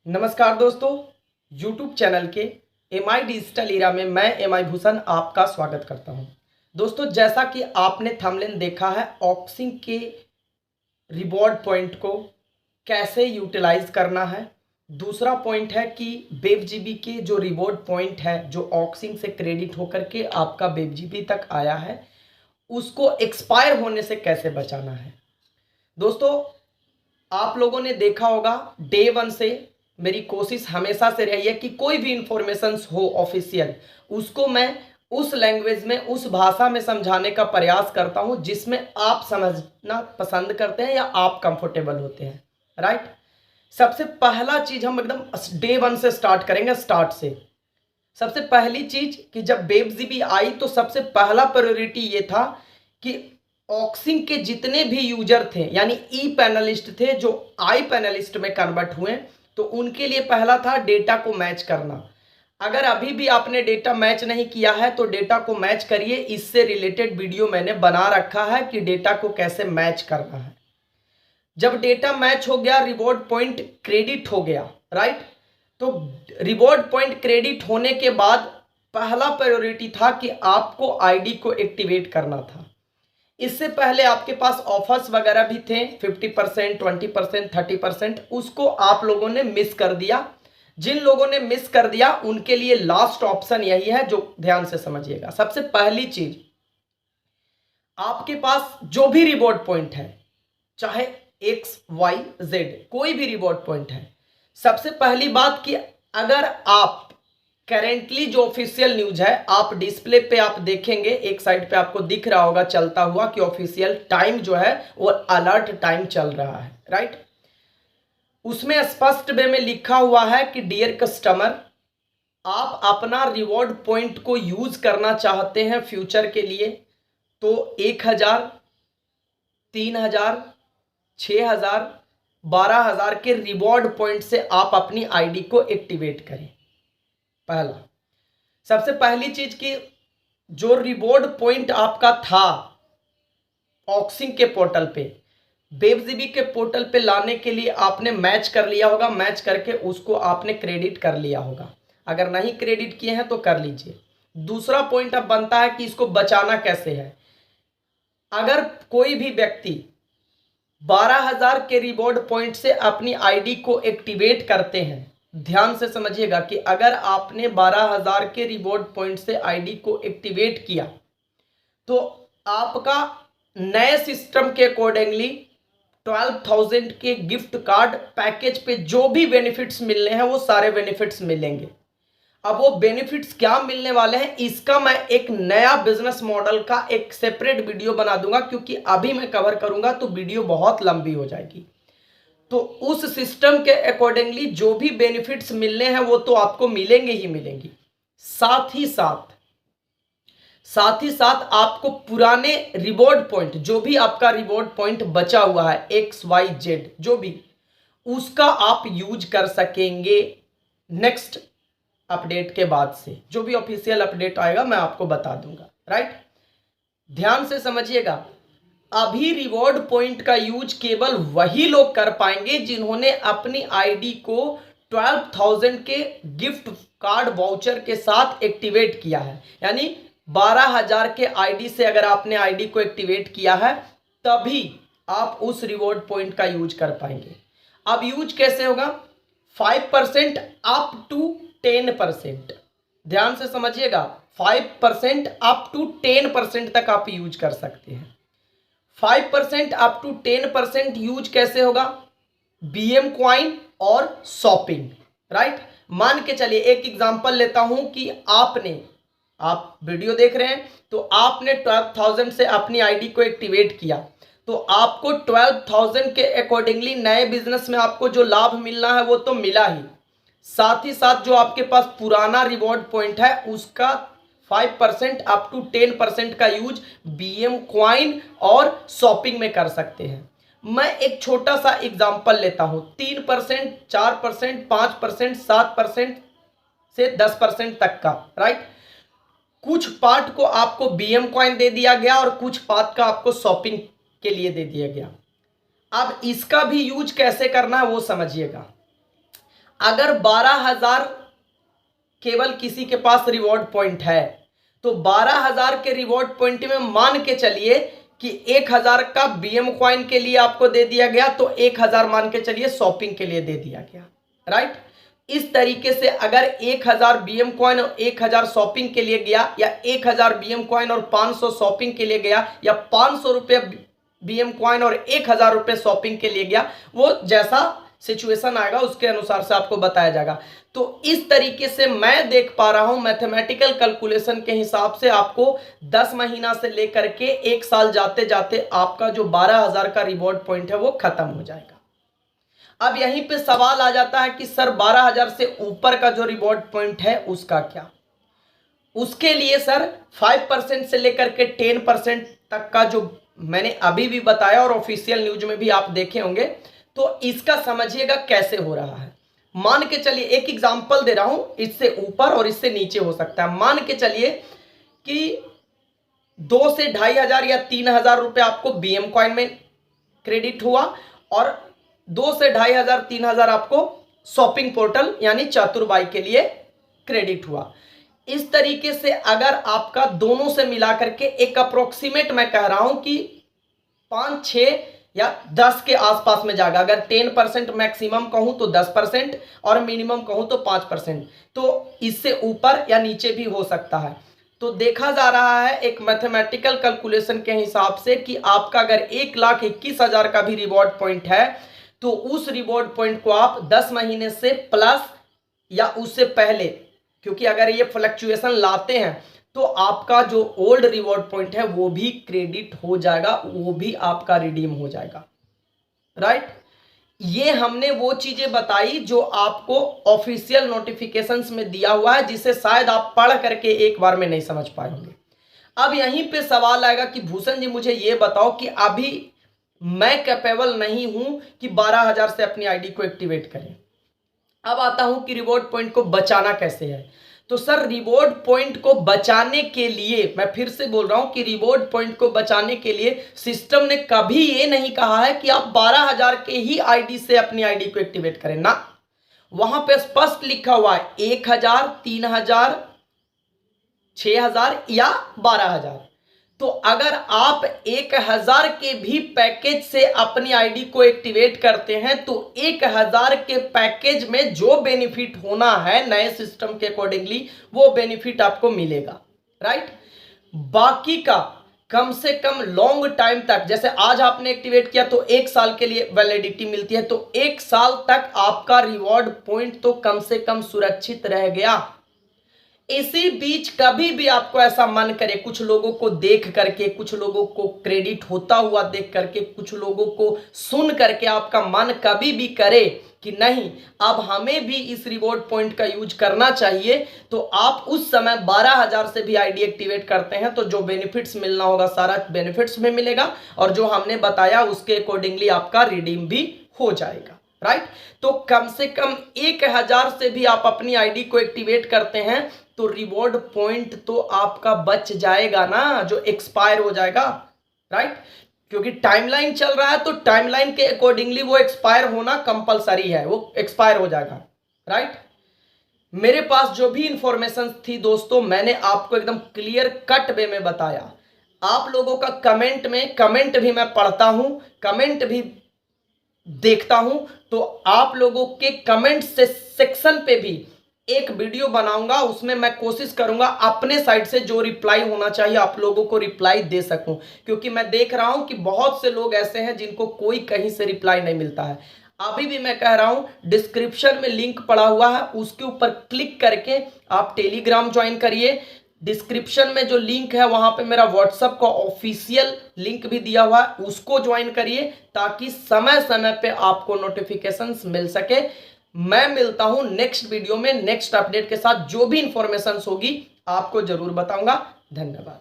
नमस्कार दोस्तों, YouTube channel के MI डिजिटल एरा में मैं MI भूषण आपका स्वागत करता हूं। दोस्तों, जैसा कि आपने थंबनेल देखा है, ऑक्सिंग के रिवॉर्ड पॉइंट को कैसे यूटिलाइज करना है। दूसरा पॉइंट है कि वेबजीबी के जो रिवॉर्ड पॉइंट है जो ऑक्सिंग से क्रेडिट होकर के आपका वेबजीबी तक आया है, उसको एक्सपायर होने से कैसे बचाना है। दोस्तों, आप लोगों ने देखा होगा, डे वन से मेरी कोशिश हमेशा से रही है कि कोई भी इंफॉर्मेशन हो ऑफिशियल, उसको मैं उस लैंग्वेज में, उस भाषा में समझाने का प्रयास करता हूं जिसमें आप समझना पसंद करते हैं या आप कंफर्टेबल होते हैं। राइट। सबसे पहला चीज हम एकदम डे वन से स्टार्ट करेंगे, स्टार्ट से। सबसे पहली चीज कि जब वेबजीबी आई तो सबसे पहला प्रायोरिटी ये था कि ऑक्सिंग के जितने भी यूजर थे, यानी ई पैनलिस्ट थे जो आई पैनलिस्ट में कन्वर्ट हुए, तो उनके लिए पहला था डेटा को मैच करना। अगर अभी भी आपने डेटा मैच नहीं किया है तो डेटा को मैच करिए। इससे रिलेटेड वीडियो मैंने बना रखा है कि डेटा को कैसे मैच करना है। जब डेटा मैच हो गया, रिवॉर्ड पॉइंट क्रेडिट हो गया, राइट। तो रिवॉर्ड पॉइंट क्रेडिट होने के बाद पहला प्रायोरिटी था कि आपको आईडी को एक्टिवेट करना था। इससे पहले आपके पास ऑफर्स वगैरह भी थे, 50%, 20%, 30%, उसको आप लोगों ने मिस कर दिया। जिन लोगों ने मिस कर दिया उनके लिए लास्ट ऑप्शन यही है, जो ध्यान से समझिएगा। सबसे पहली चीज, आपके पास जो भी रिवॉर्ड पॉइंट है, चाहे XYZ कोई भी रिवॉर्ड पॉइंट है, सबसे पहली बात कि अगर आप करेंटली जो ऑफिशियल न्यूज है, आप डिस्प्ले पे आप देखेंगे, एक साइड पे आपको दिख रहा होगा चलता हुआ कि ऑफिशियल टाइम जो है वो अलर्ट टाइम चल रहा है, राइट। उसमें स्पष्ट वे में लिखा हुआ है कि डियर कस्टमर, आप अपना रिवॉर्ड पॉइंट को यूज करना चाहते हैं फ्यूचर के लिए, तो 1000, 3000, 6000, 12000 के रिवॉर्ड पॉइंट से आप अपनी आईडी को एक्टिवेट करें। पहला, सबसे पहली चीज कि जो रिवॉर्ड पॉइंट आपका था ऑक्सिंग के पोर्टल पे, वेबजीबी के पोर्टल पे लाने के लिए आपने मैच कर लिया होगा। मैच करके उसको आपने क्रेडिट कर लिया होगा। अगर नहीं क्रेडिट किए हैं तो कर लीजिए। दूसरा पॉइंट अब बनता है कि इसको बचाना कैसे है। अगर कोई भी व्यक्ति 12000 के रिवॉर्ड पॉइंट से अपनी आईडी को एक्टिवेट करते हैं, ध्यान से समझिएगा कि अगर आपने 12000 के रिवॉर्ड पॉइंट से आईडी को एक्टिवेट किया तो आपका नए सिस्टम के अकॉर्डिंगली 12000 के गिफ्ट कार्ड पैकेज पे जो भी बेनिफिट्स मिलने हैं वो सारे बेनिफिट्स मिलेंगे। अब वो बेनिफिट्स क्या मिलने वाले हैं, इसका मैं एक नया बिजनेस मॉडल का एक सेपरेट वीडियो बना दूंगा, क्योंकि अभी मैं कवर करूंगा तो वीडियो बहुत लंबी हो जाएगी। तो उस सिस्टम के अकॉर्डिंगली जो भी बेनिफिट्स मिलने हैं वो तो आपको मिलेंगे ही मिलेंगी। साथ ही साथ आपको पुराने रिवॉर्ड पॉइंट, जो भी आपका रिवॉर्ड पॉइंट बचा हुआ है XYZ जो भी, उसका आप यूज कर सकेंगे नेक्स्ट अपडेट के बाद से। जो भी ऑफिशियल अपडेट आएगा मैं आपको बता दूंगा, राइट। ध्यान से समझिएगा, अभी रिवॉर्ड पॉइंट का यूज केवल वही लोग कर पाएंगे जिन्होंने अपनी आईडी को 12000 के गिफ्ट कार्ड वाउचर के साथ एक्टिवेट किया है। यानी 12000 के आईडी से अगर आपने आईडी को एक्टिवेट किया है तभी आप उस रिवॉर्ड पॉइंट का यूज कर पाएंगे। अब यूज कैसे होगा, 5% अप टू 10%। ध्यान से समझिएगा, 5% अप टू 10% तक आप यूज कर सकते हैं। 5% अप टू 10% यूज कैसे होगा, BM कॉइन और शॉपिंग, राइट। मान के चलिए एक एग्जांपल लेता हूं कि आप वीडियो देख रहे हैं तो आपने 12000 से अपनी आईडी को एक्टिवेट किया, तो आपको 12000 के अकॉर्डिंगली नए बिजनेस में आपको जो लाभ मिलना है वो तो मिला ही, साथ ही साथ जो आपके पास पुराना रिवॉर्ड पॉइंट है उसका 5% अप टू 10% का यूज BM कॉइन और शॉपिंग में कर सकते हैं। मैं एक छोटा सा एग्जांपल लेता हूं, 3%, 4%, 5%, 7% से 10% तक का, राइट। कुछ पार्ट को आपको BM कॉइन दे दिया गया और कुछ पार्ट का आपको शॉपिंग के लिए दे दिया गया। अब इसका भी यूज कैसे करना है वो समझिएगा। अगर 12,000 केवल किसी के पास रिवॉर्ड पॉइंट है तो 12,000 के रिवॉर्ड पॉइंट में मान के चलिए कि 1,000 का बीएम कॉइन के लिए आपको दे दिया गया, तो 1,000 मान के चलिए शॉपिंग के लिए दे दिया गया, राइट। इस तरीके से अगर 1,000 बीएम कॉइन और 1,000 शॉपिंग के लिए गया, या 1,000 बीएम कॉइन और 500 शॉपिंग के लिए गया, या 500 रुपये बीएम कॉइन और 1,000 रुपये शॉपिंग के लिए गया, वो जैसा सिचुएशन आएगा उसके अनुसार से आपको बताया जाएगा। तो इस तरीके से मैं देख पा रहा हूं मैथमेटिकल कैलकुलेशन के हिसाब से आपको 10 महीना से लेकर के 1 साल जाते जाते आपका जो 12,000 का रिवॉर्ड पॉइंट है वो खत्म हो जाएगा। अब यहीं पे सवाल आ जाता है कि सर 12,000 से ऊपर का जो रिवॉर्ड पॉइंट है उसका क्या? उसके लिए सर 5% से लेकर के 10% तक का जो मैंने अभी भी बताया और ऑफिशियल न्यूज में भी आप देखे होंगे, तो इसका समझिएगा कैसे हो रहा है। मान के चलिए एक एग्जांपल दे रहा हूं, इससे ऊपर और इससे नीचे हो सकता है। मान के चलिए कि 2 से 2,500 या 3,000 रुपये आपको बीएम कॉइन में क्रेडिट हुआ और 2 से 2,500 3,000 आपको शॉपिंग पोर्टल यानी चतुरबाई के लिए क्रेडिट हुआ। इस तरीके से अगर आपका दोनों से मिलाकर के एक अप्रोक्सीमेट मैं कह रहा हूं कि 5, 6 या 10 के आसपास में जाएगा। अगर 10% मैक्सिमम कहूं तो 10% और मिनिमम कहूं तो 5%, तो इससे ऊपर या नीचे भी हो सकता है। तो देखा जा रहा है एक मैथमेटिकल कैलकुलेशन के हिसाब से कि आपका अगर 1,21,000 का भी रिवॉर्ड पॉइंट है तो उस रिवॉर्ड पॉइंट को आप 10 महीने से प्लस या उससे पहले, क्योंकि अगर ये फ्लक्चुएशन लाते हैं तो आपका जो ओल्ड रिवॉर्ड पॉइंट है वो भी क्रेडिट हो जाएगा, वो भी आपका रिडीम हो जाएगा, राइट। ये हमने वो चीजें बताई जो आपको ऑफिशियल नोटिफिकेशंस में दिया हुआ है, जिसे शायद आप पढ़ करके एक बार में नहीं समझ पाए होंगे। अब यहीं पे सवाल आएगा कि भूषण जी मुझे ये बताओ कि अभी मैं कैपेबल नहीं हूं कि 12,000 से अपनी आईडी को एक्टिवेट करें। अब आता हूं कि रिवॉर्ड पॉइंट को बचाना कैसे है। तो सर रिवॉर्ड पॉइंट को बचाने के लिए, मैं फिर से बोल रहा हूं कि रिवॉर्ड पॉइंट को बचाने के लिए सिस्टम ने कभी ये नहीं कहा है कि आप 12,000 के ही आईडी से अपनी आईडी को एक्टिवेट करें ना। वहां पे स्पष्ट लिखा हुआ है 1,000, 3,000, 6,000 या 12,000। तो अगर आप 1,000 के भी पैकेज से अपनी आईडी को एक्टिवेट करते हैं तो 1,000 के पैकेज में जो बेनिफिट होना है नए सिस्टम के अकॉर्डिंगली वो बेनिफिट आपको मिलेगा, राइट। बाकी का कम से कम लॉन्ग टाइम तक, जैसे आज आपने एक्टिवेट किया तो 1 साल के लिए वैलिडिटी मिलती है, तो 1 साल तक आपका रिवॉर्ड पॉइंट तो कम से कम सुरक्षित रह गया। इसी बीच कभी भी आपको ऐसा मन करे, कुछ लोगों को देख करके, कुछ लोगों को क्रेडिट होता हुआ देख करके, कुछ लोगों को सुन करके आपका मन कभी भी करे कि नहीं अब हमें भी इस रिवॉर्ड पॉइंट का यूज करना चाहिए, तो आप उस समय 12,000 से भी आईडी एक्टिवेट करते हैं तो जो बेनिफिट्स मिलना होगा सारा बेनिफिट्स में मिलेगा और जो हमने बताया उसके अकॉर्डिंगली आपका रिडीम भी हो जाएगा, राइट। तो कम से कम 1,000 से भी आप अपनी आईडी को एक्टिवेट करते हैं तो रिवॉर्ड पॉइंट तो आपका बच जाएगा ना, जो एक्सपायर हो जाएगा, राइट। क्योंकि टाइमलाइन चल रहा है तो टाइमलाइन के अकॉर्डिंगली वो एक्सपायर होना कंपलसरी है, वो एक्सपायर हो जाएगा, राइट। मेरे पास जो भी इंफॉर्मेशन थी दोस्तों मैंने आपको एकदम क्लियर कट वे में बताया। आप लोगों का कमेंट भी मैं पढ़ता हूं, कमेंट भी देखता हूं, तो आप लोगों के कमेंट से सेक्शन पे भी एक वीडियो बनाऊंगा, उसमें मैं कोशिश करूंगा अपने साइड से जो रिप्लाई होना चाहिए आप लोगों को रिप्लाई दे सकूं, क्योंकि मैं देख रहा हूं कि बहुत से लोग ऐसे हैं जिनको कोई कहीं से रिप्लाई नहीं मिलता है। अभी भी मैं कह रहा हूं डिस्क्रिप्शन में लिंक पड़ा हुआ है, उसके ऊपर क्लिक करके आप टेलीग्राम ज्वाइन करिए। डिस्क्रिप्शन में जो लिंक है वहां पे मेरा व्हाट्सएप का ऑफिशियल लिंक भी दिया हुआ है, उसको ज्वाइन करिए ताकि समय समय पे आपको नोटिफिकेशंस मिल सके। मैं मिलता हूं नेक्स्ट वीडियो में नेक्स्ट अपडेट के साथ, जो भी इंफॉर्मेशन होगी आपको जरूर बताऊंगा। धन्यवाद।